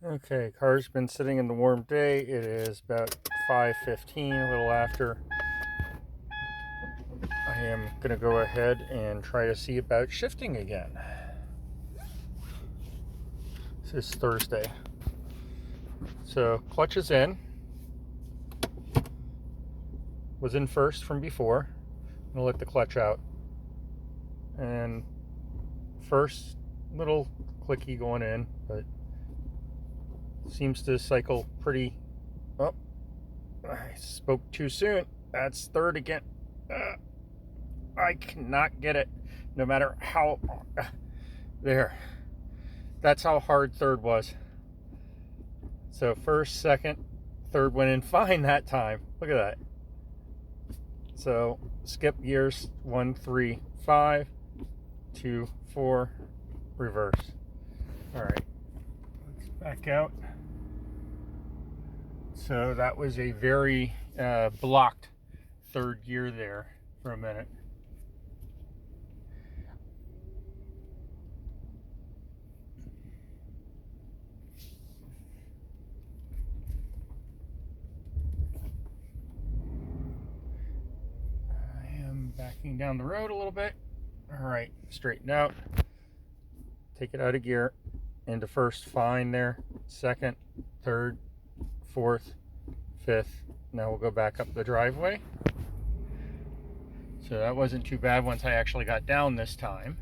Okay, car's been sitting in the warm day. It is about 5:15, a little after. I am going to go ahead and try to see about shifting again. This is Thursday. So, clutch is in. Was in first from before. I'm going to let the clutch out. And first, little clicky going in, but seems to cycle pretty. Oh, I spoke too soon. That's third again. I cannot get it, no matter how. There. That's how hard third was. So first, second, third went in fine that time. Look at that. So skip gears, 1, 3, 5, 2, 4, reverse. All right, let's back out. So that was a very blocked third gear there for a minute. Backing down the road a little bit. All right, straighten out. Take it out of gear. Into first, fine there. Second, third, fourth, fifth. Now we'll go back up the driveway. So that wasn't too bad once I actually got down this time.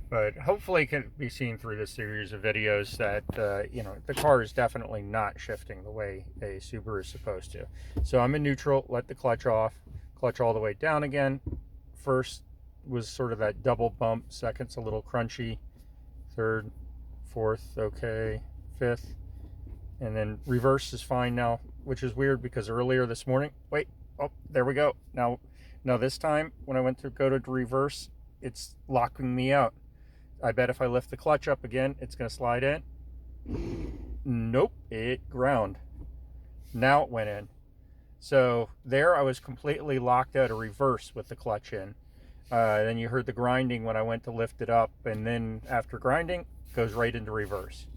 But hopefully it can be seen through this series of videos that, the car is definitely not shifting the way a Subaru is supposed to. So I'm in neutral, let the clutch off, clutch all the way down again. First was sort of that double bump, second's a little crunchy, third, fourth, okay, fifth, and then reverse is fine now, which is weird because earlier this morning, there we go. Now this time when I went to go to reverse, it's locking me out. I bet if I lift the clutch up again, it's going to slide in. Nope, it ground. Now it went in. So there I was completely locked out of reverse with the clutch in. Then you heard the grinding when I went to lift it up, and then after grinding, it goes right into reverse.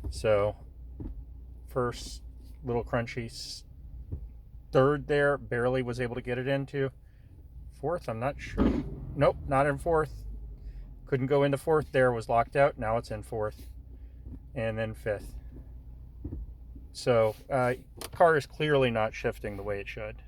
So first, little crunchy. Third there, barely was able to get it into. Fourth, I'm not sure. Nope, not in fourth. Couldn't go into fourth there, was locked out. Now it's in fourth. And then fifth. So, car is clearly not shifting the way it should.